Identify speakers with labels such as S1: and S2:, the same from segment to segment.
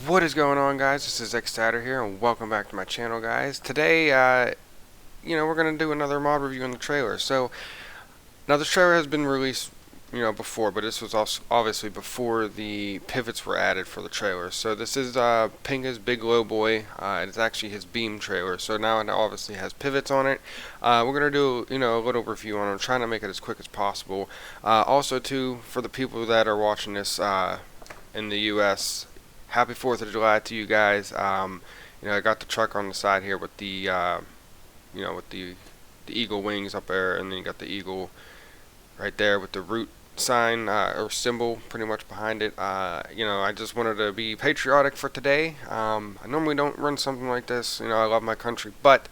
S1: What is going on, guys? This is Xstatter here, and welcome back to my channel, guys. Today, we're gonna do another mod review on the trailer. So, now this trailer has been released, before, but this was also obviously before the pivots were added for the trailer. So this is Pinga's Big Low Boy. It's actually his beam trailer. So now it obviously has pivots on it. We're gonna do, a little review on it. I'm trying to make it as quick as possible. Also, too, for the people that are watching this in the U.S. Happy 4th of July to you guys. I got the truck on the side here with the, with the eagle wings up there, and then you got the eagle right there with the root sign or symbol pretty much behind it. I just wanted to be patriotic for today. I normally don't run something like this. I love my country, but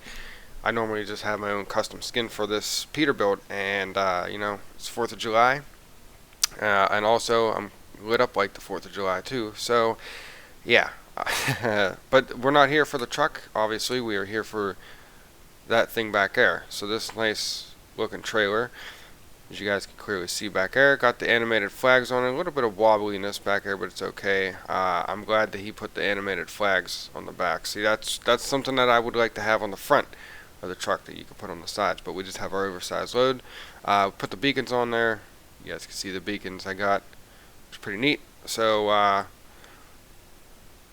S1: I normally just have my own custom skin for this Peterbilt, and it's 4th of July, and also I'm lit up like the 4th of July too. So yeah, but we're not here for the truck. Obviously, we are here for that thing back there. So this nice looking trailer, as you guys can clearly see back there, got the animated flags on it. A little bit of wobbliness back there, but it's okay. I'm glad that he put the animated flags on the back. See, that's something that I would like to have on the front of the truck that you can put on the sides, but we just have our oversized load. Put the beacons on there. You guys can see the beacons I got. It's pretty neat. So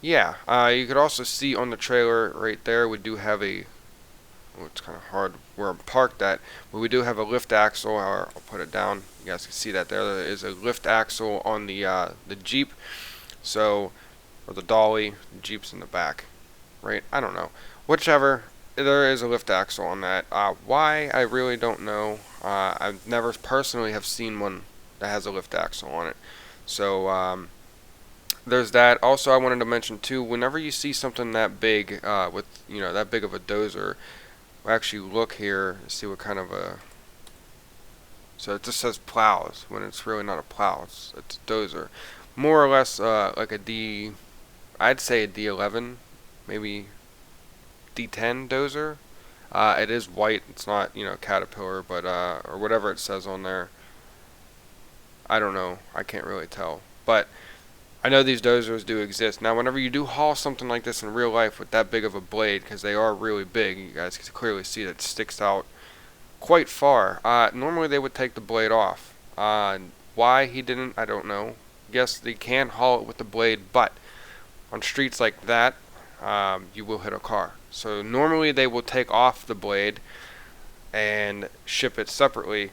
S1: you could also see on the trailer right there, we do have it's kind of hard where I'm parked at, but we do have a lift axle. I'll put it down. You guys can see that there is a lift axle on the Jeep, or the dolly. The Jeep's in the back, right? I don't know. Whichever, there is a lift axle on that. Why, I really don't know. I've never personally have seen one that has a lift axle on it. So, there's that. Also, I wanted to mention too, whenever you see something that big, with that big of a dozer, we'll actually look here and see what kind of a. So it just says plows when it's really not a plow. It's a dozer, more or less like a D. I'd say a D11, maybe D10 dozer. It is white. It's not Caterpillar, but or whatever it says on there. I don't know. I can't really tell, but I know these dozers do exist. Now, whenever you do haul something like this in real life with that big of a blade, because they are really big, you guys can clearly see that it sticks out quite far. Normally they would take the blade off. Why he didn't, I don't know. Yes, they can haul it with the blade, but on streets like that, you will hit a car. So normally they will take off the blade and ship it separately,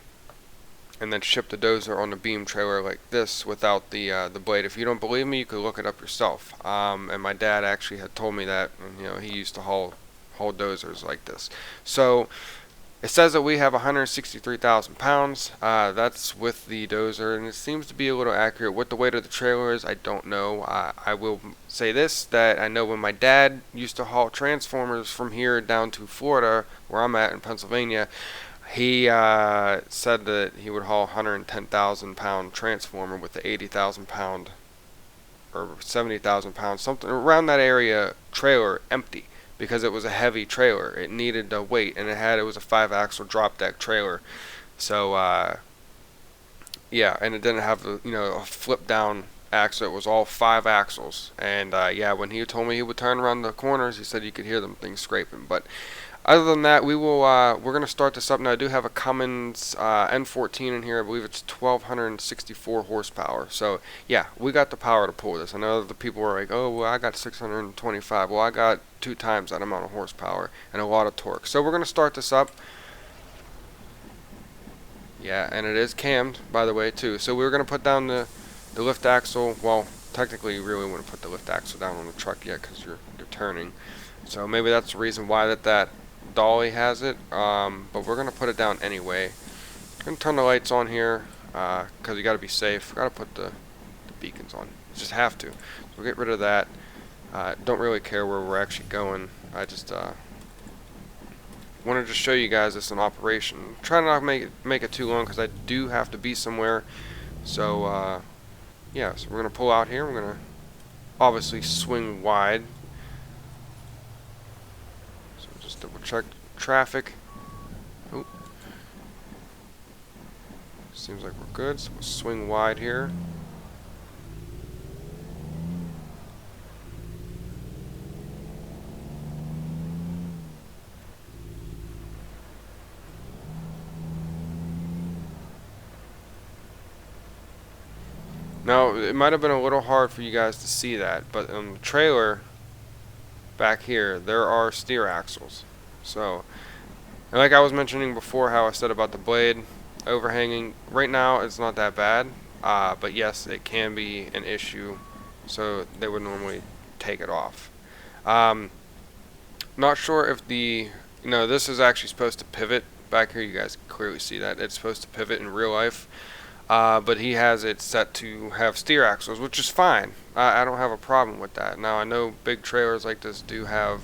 S1: and then ship the dozer on the beam trailer like this without the blade. If you don't believe me, you could look it up yourself. And my dad actually had told me that, and, he used to haul dozers like this. So it says that we have 163,000 pounds. That's with the dozer, and it seems to be a little accurate. What the weight of the trailer is, I don't know. I will say this, that I know when my dad used to haul transformers from here down to Florida, where I'm at in Pennsylvania, he said that he would haul 110,000 pound transformer with the 80,000 pound or 70,000 pound, something around that area, trailer empty, because it was a heavy trailer. It needed the weight, and it was a 5-axle drop deck trailer. So and it didn't have a flip down axle. It was all 5 axles. And when he told me he would turn around the corners, he said you could hear them things scraping. But other than that, we're going to start this up. Now, I do have a Cummins N14 in here. I believe it's 1,264 horsepower. So, yeah, we got the power to pull this. I know the people were like, oh, well, I got 625. Well, I got 2 times that amount of horsepower and a lot of torque. So, we're going to start this up. Yeah, and it is cammed, by the way, too. So, we're going to put down the lift axle. Well, technically, you really wouldn't put the lift axle down on the truck yet because you're turning. So, maybe that's the reason why that dolly has it, but we're gonna put it down anyway. I'm gonna turn the lights on here because you gotta be safe. Gotta put the beacons on. You just have to. So we'll get rid of that. Don't really care where we're actually going. I just wanted to show you guys this in operation. Try not to make it too long because I do have to be somewhere. So so we're gonna pull out here. We're gonna obviously swing wide. Double check traffic. Oh. Seems like we're good, so we'll swing wide here. Now, it might have been a little hard for you guys to see that, but on the trailer back here, there are steer axles. So, and like I was mentioning before, how I said about the blade overhanging, right now it's not that bad, but yes, it can be an issue, so they would normally take it off. Not sure if this is actually supposed to pivot. Back here, you guys can clearly see that it's supposed to pivot in real life. But he has it set to have steer axles, which is fine. I don't have a problem with that. Now, I know big trailers like this do have,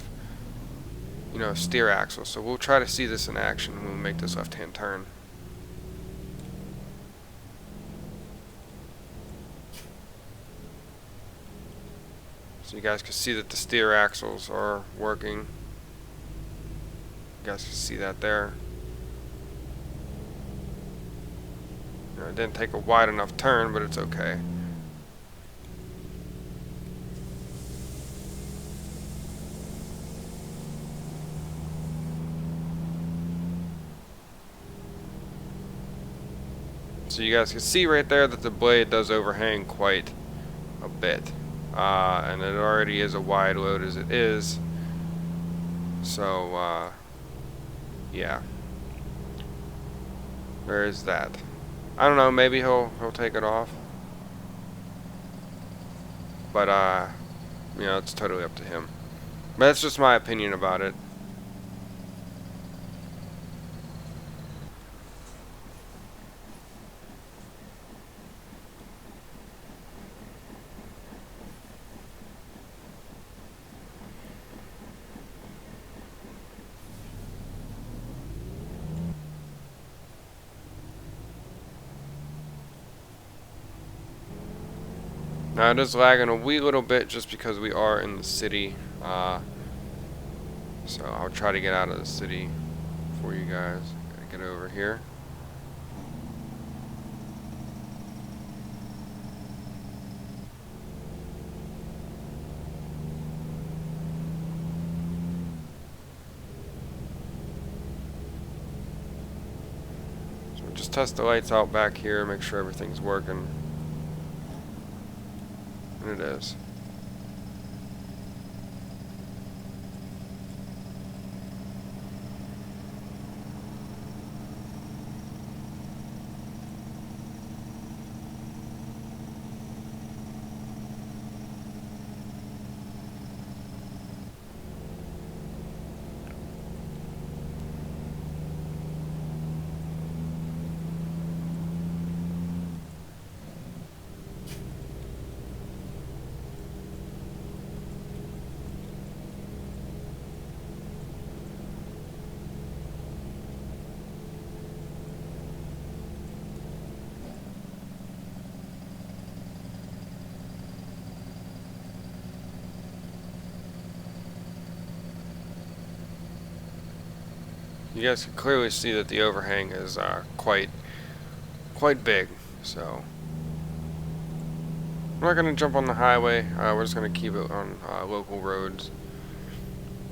S1: steer axles, so we'll try to see this in action when we make this left-hand turn. So you guys can see that the steer axles are working. You guys can see that there. It didn't take a wide enough turn, but it's okay. So you guys can see right there that the blade does overhang quite a bit. And it already is a wide load as it is. So, yeah. There is that. I don't know, maybe he'll take it off. But it's totally up to him. But that's just my opinion about it. Now it is lagging a wee little bit just because we are in the city, so I'll try to get out of the city for you guys. Gotta get over here. So we'll just test the lights out back here, make sure everything's working. And it is. You guys can clearly see that the overhang is quite big. So we're not going to jump on the highway. We're just going to keep it on local roads.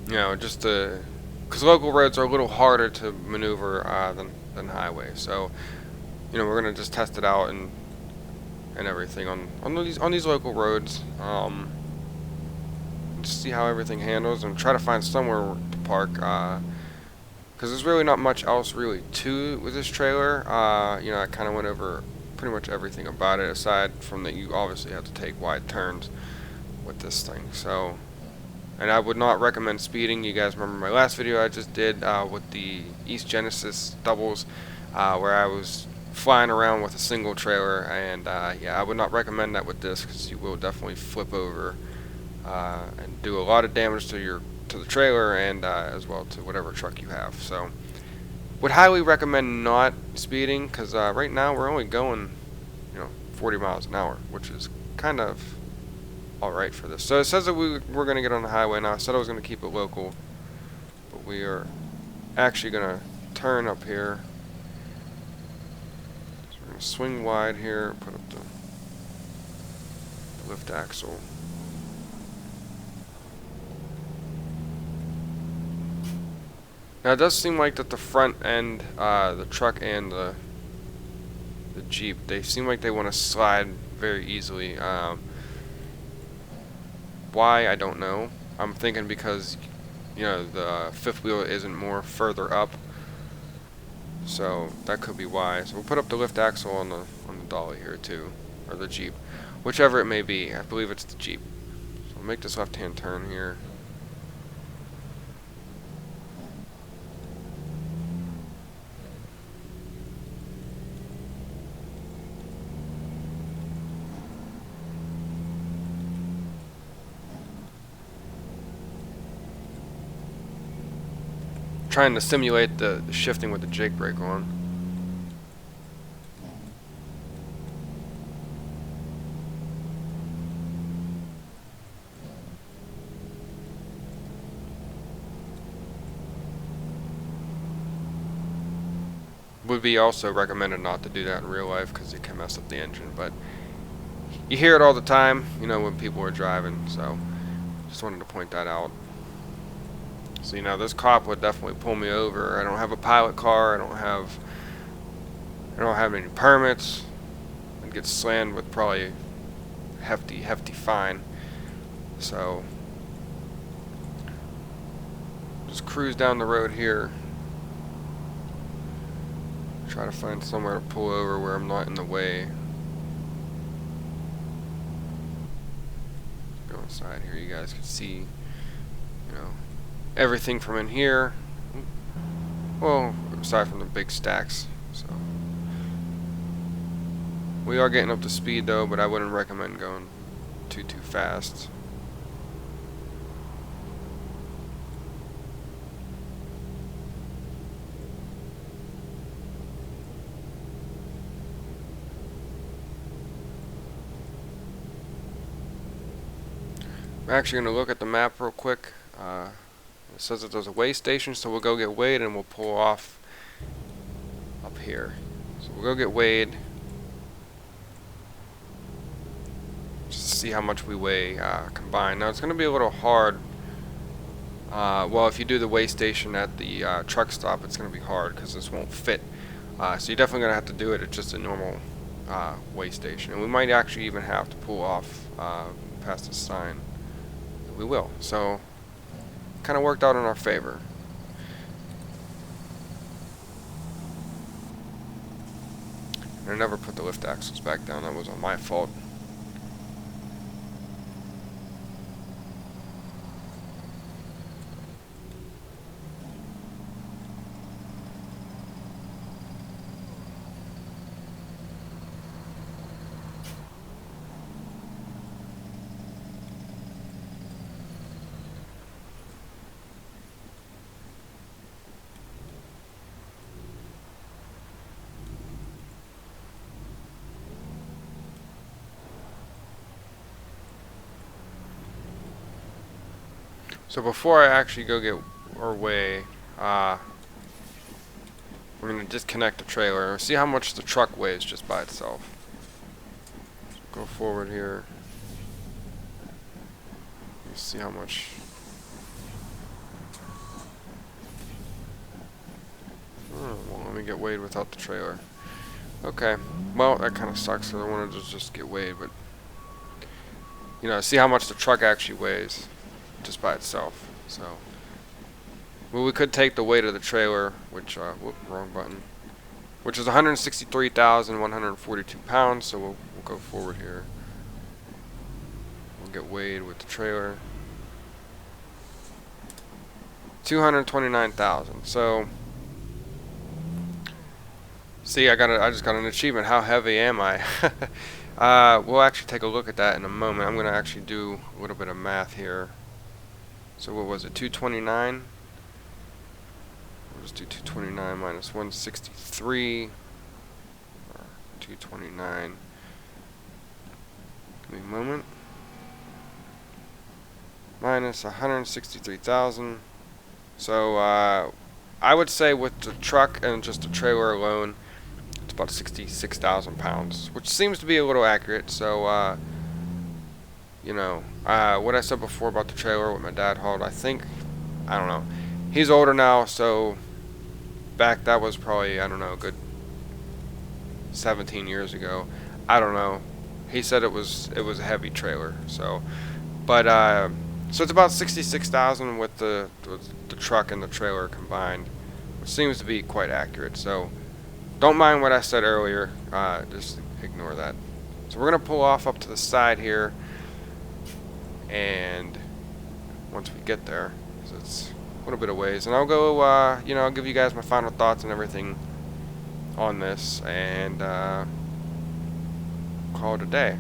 S1: Just because local roads are a little harder to maneuver than highway. So we're going to just test it out and everything on these local roads. Just see how everything handles and try to find somewhere to park. Because there's really not much else really to with this trailer. I kind of went over pretty much everything about it, aside from that you obviously have to take wide turns with this thing. So, and I would not recommend speeding. You guys remember my last video I just did with the East Genesis doubles, where I was flying around with a single trailer, and I would not recommend that with this, because you will definitely flip over and do a lot of damage to the trailer and as well to whatever truck you have. So would highly recommend not speeding, because right now we're only going 40 miles an hour, which is kind of alright for this. So it says that we're going to get on the highway now. I said I was going to keep it local, but we are actually going to turn up here. So we're going to swing wide here, put up the lift axle. Now it does seem like that the front end, the truck and the the Jeep. They seem like they want to slide very easily. Why, I don't know. I'm thinking because, you know, the fifth wheel isn't more further up, so that could be why. So we'll put up the lift axle on the dolly here too, or the Jeep, whichever it may be. I believe it's the Jeep. So we'll make this left-hand turn here. Trying to simulate the shifting with the jake brake on. Would be also recommended not to do that in real life because it can mess up the engine, but you hear it all the time, you know, when people are driving, so just wanted to point that out. So, you know, this cop would definitely pull me over. I don't have a pilot car. I don't have any permits. I'd get slammed with probably a hefty fine. So, just cruise down the road here. Try to find somewhere to pull over where I'm not in the way. Go inside here. You guys can see, you know, everything from in here, well, aside from the big stacks. So we are getting up to speed though, but I wouldn't recommend going too fast. I'm actually going to look at the map real quick. It says that there's a weigh station, so we'll go get weighed and we'll pull off up here. So we'll go get weighed. Just to see how much we weigh combined. Now it's going to be a little hard. Well, if you do the weigh station at the truck stop, it's going to be hard because this won't fit. So you're definitely going to have to do it at just a normal weigh station. And we might actually even have to pull off past the sign. We will. So kind of worked out in our favor. And I never put the lift axles back down. That was on my fault. So before I actually go get our weigh, we're going to disconnect the trailer and see how much the truck weighs just by itself. So go forward here. Let's see how much. Oh, well, let me get weighed without the trailer. Okay, well, that kind of sucks because I wanted to just get weighed, but you know, see how much the truck actually weighs just by itself. So, well, we could take the weight of the trailer, which whoop, wrong button, which is 163,142 pounds. So we'll go forward here. We'll get weighed with the trailer. 229,000. So, see, I just got an achievement. How heavy am I? We'll actually take a look at that in a moment. I'm gonna actually do a little bit of math here. So what was it, 229? Let's do 229 minus 163, or 229. Give me a moment. Minus 163,000. So I would say with the truck and just the trailer alone, it's about 66,000 pounds, which seems to be a little accurate. So you know, what I said before about the trailer, what my dad hauled, I think, I don't know. He's older now, so back that was probably, I don't know, a good 17 years ago. I don't know. He said it was a heavy trailer. So, but so it's about 66,000 with the truck and the trailer combined, which seems to be quite accurate. So don't mind what I said earlier. Just ignore that. So we're gonna pull off up to the side here, and once we get there, 'cause it's a little bit of ways, and I'll go. I'll give you guys my final thoughts and everything on this, and call it a day.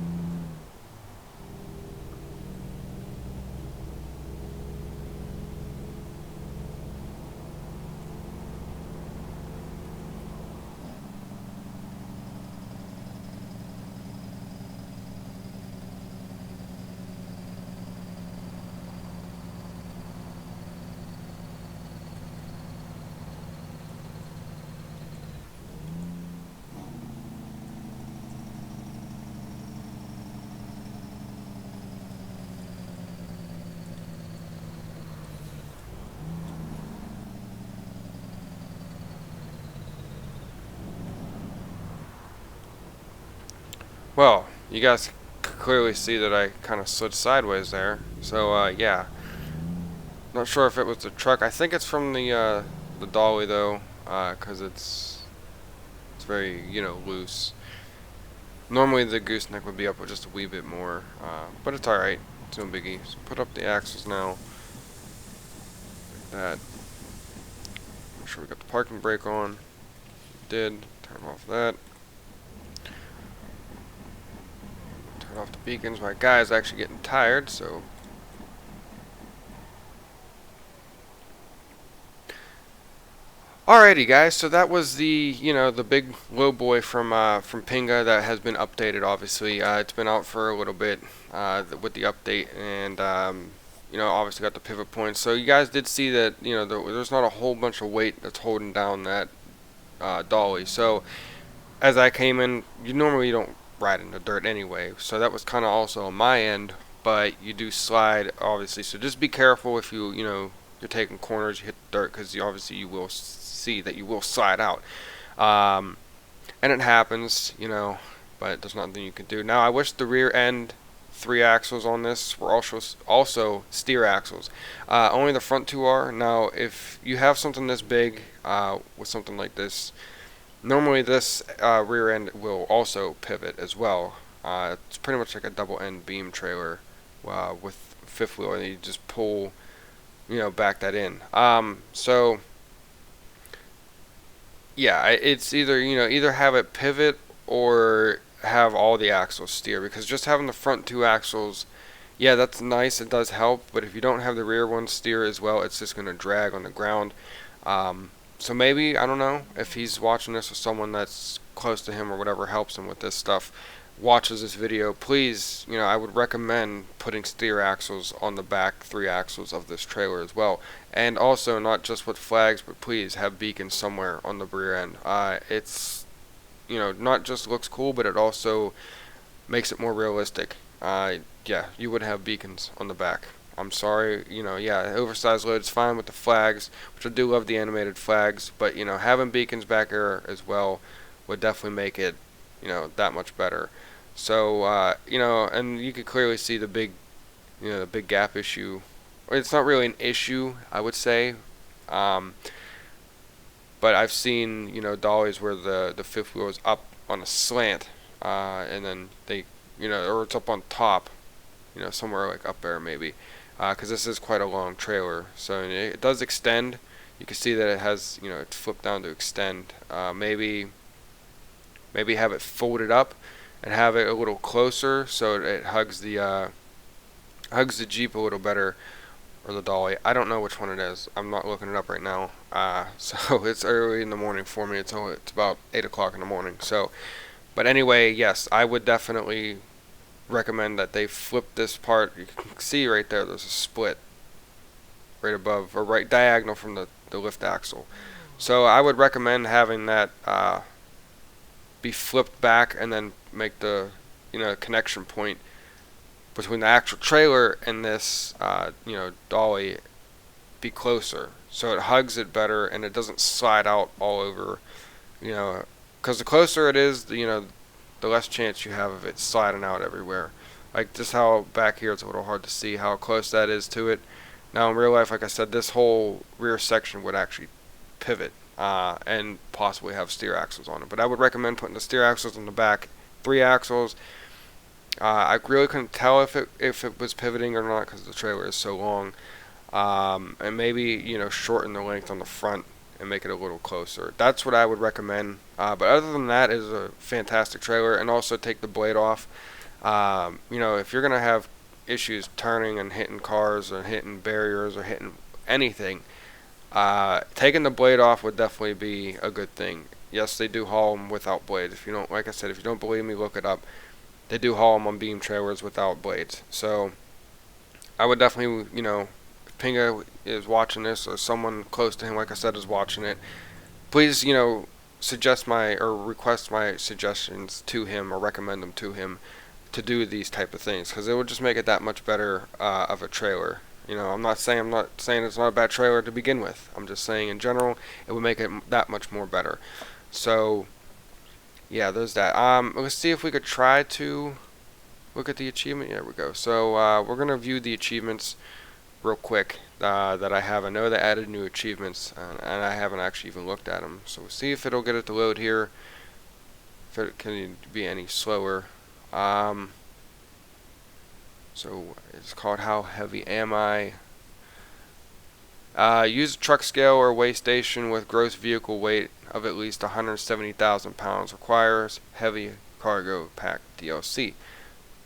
S1: Well, you guys clearly see that I kind of slid sideways there. So yeah, not sure if it was the truck. I think it's from the dolly though, because it's very loose. Normally the gooseneck would be up with just a wee bit more, but it's alright. It's no biggie. So put up the axles now. Like that. Make sure we got the parking brake on. Did. Turn off that. Turn off the beacons. My guy's actually getting tired, so. Alrighty guys, so that was the big low boy from Pinga that has been updated. Obviously, it's been out for a little bit with the update, and obviously got the pivot points. So you guys did see that there's not a whole bunch of weight that's holding down that dolly. So as I came in, you normally don't ride in the dirt anyway, so that was kind of also on my end, but you do slide obviously. So just be careful if you're taking corners, you hit the dirt, because obviously you will see that you will slide out, and it happens, but there's nothing you can do. Now I wish the rear end 3 axles on this were also steer axles. Only the front 2 are. Now if you have something this big with something like this, normally this rear end will also pivot as well. It's pretty much like a double end beam trailer with fifth wheel, and you just pull back that in. So yeah, it's either have it pivot or have all the axles steer, because just having the front 2 axles, yeah, that's nice, it does help, but if you don't have the rear one steer as well, it's just going to drag on the ground. So maybe, I don't know, if he's watching this, or someone that's close to him or whatever helps him with this stuff watches this video, please, I would recommend putting steer axles on the back 3 axles of this trailer as well. And also, not just with flags, but please have beacons somewhere on the rear end. It's, not just looks cool, but it also makes it more realistic. Yeah, you would have beacons on the back. I'm sorry, yeah, oversized load is fine with the flags, which I do love the animated flags, but, having beacons back there as well would definitely make it, that much better. So, and you could clearly see the big gap issue. It's not really an issue, I would say, but I've seen, dollies where the fifth wheel is up on a slant, and then they, or it's up on top, somewhere like up there maybe, because this is quite a long trailer, so it does extend. You can see that it has, it's flipped down to extend. Maybe have it folded up and have it a little closer so it hugs the Jeep a little better, or the dolly. I don't know which one it is. I'm not looking it up right now. So it's early in the morning for me. It's about 8 o'clock in the morning. So, but anyway, yes, I would definitely recommend that they flip this part. You can see right there, there's a split right above, or right diagonal from the lift axle. So I would recommend having that be flipped back, and then make the connection point between the actual trailer and this dolly be closer, so it hugs it better and it doesn't slide out all over because the closer it is, the less chance you have of it sliding out everywhere. Like just how back here it's a little hard to see how close that is to it. Now in real life, like I said, this whole rear section would actually pivot and possibly have steer axles on it. But I would recommend putting the steer axles on the back, 3 axles. I really couldn't tell if it was pivoting or not because the trailer is so long. And maybe shorten the length on the front and make it a little closer. That's what I would recommend. But other than that, it's a fantastic trailer. And also take the blade off. If you're gonna have issues turning and hitting cars or hitting barriers or hitting anything, taking the blade off would definitely be a good thing. Yes, they do haul them without blades. If you don't, like I said, if you don't believe me, look it up. They do haul them on beam trailers without blades. So I would definitely, if Pinga is watching this or someone close to him, like I said, is watching it, please, suggest request my suggestions to him or recommend them to him to do these type of things, because it would just make it that much better of a trailer. I'm not saying it's not a bad trailer to begin with. I'm just saying in general it would make it that much more better. So yeah, there's that. Let's see if we could try to look at the achievement. There we go. So we're gonna view the achievements real quick that I have. I know they added new achievements, and I haven't actually even looked at them. So we'll see if it'll get it to load here. If it can be any slower. So it's called How Heavy Am I? Use a truck scale or weigh station with gross vehicle weight of at least 170,000 pounds. Requires heavy cargo pack DLC.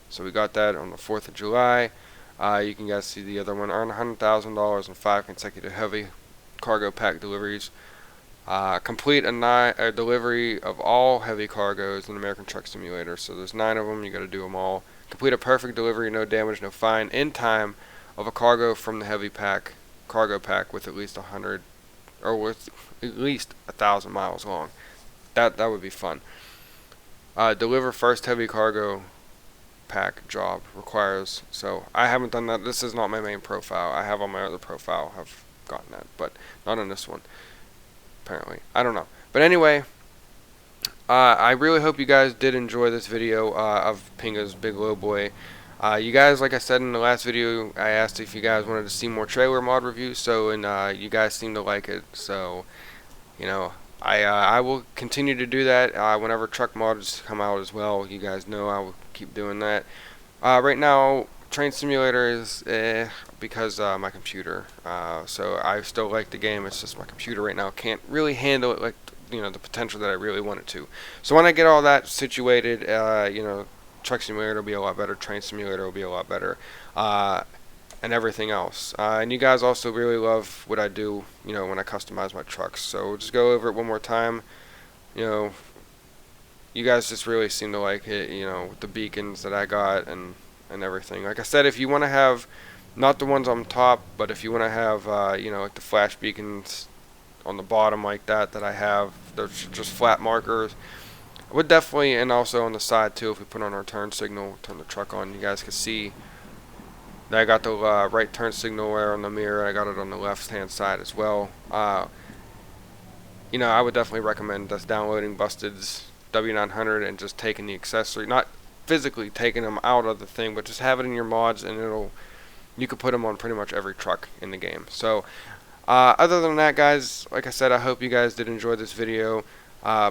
S1: So we got that on the 4th of July. You can guys see the other one. Earn $100,000 in 5 consecutive heavy cargo pack deliveries. Complete a delivery of all heavy cargoes in American Truck Simulator. So there's 9 of them. You got to do them all. Complete a perfect delivery, no damage, no fine, in time of a cargo from the heavy cargo pack with at least 100 or with at least 1,000 miles long. That would be fun. Deliver first heavy cargo pack job requires. So I haven't done that. This is not my main profile. I have on my other profile. I've gotten that, but not on this one. Apparently, I don't know. But anyway, I really hope you guys did enjoy this video of Pinga's Big Low Boy. You guys, like I said in the last video, I asked if you guys wanted to see more trailer mod reviews, and you guys seem to like it. So, I will continue to do that whenever truck mods come out as well. You guys know I will keep doing that. Right now, Train Simulator is because my computer. So I still like the game. It's just my computer right now can't really handle it like the potential that I really want it to. So when I get all that situated, Truck Simulator will be a lot better. Train Simulator will be a lot better. And everything else. And you guys also really love what I do, when I customize my trucks. So we'll just go over it one more time. You guys just really seem to like it, with the beacons that I got and everything. Like I said, if you want to have, not the ones on top, but if you want to have, like the flash beacons on the bottom like that I have, they're just flat markers. I would definitely, and also on the side too, if we put on our turn signal, turn the truck on, you guys can see that I got the right turn signal there on the mirror. I got it on the left hand side as well. I would definitely recommend just downloading Busted's W900 and just taking the accessory, not physically taking them out of the thing, but just have it in your mods, and you could put them on pretty much every truck in the game. So other than that, guys, like I said, I hope you guys did enjoy this video.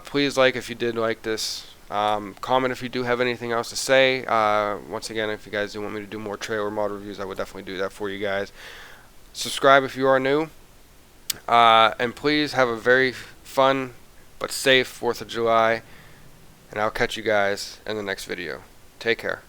S1: Please like if you did like this. Comment if you do have anything else to say. Once again, if you guys do want me to do more trailer mod reviews, I would definitely do that for you guys. Subscribe if you are new. And please have a very fun but safe 4th of July. And I'll catch you guys in the next video. Take care.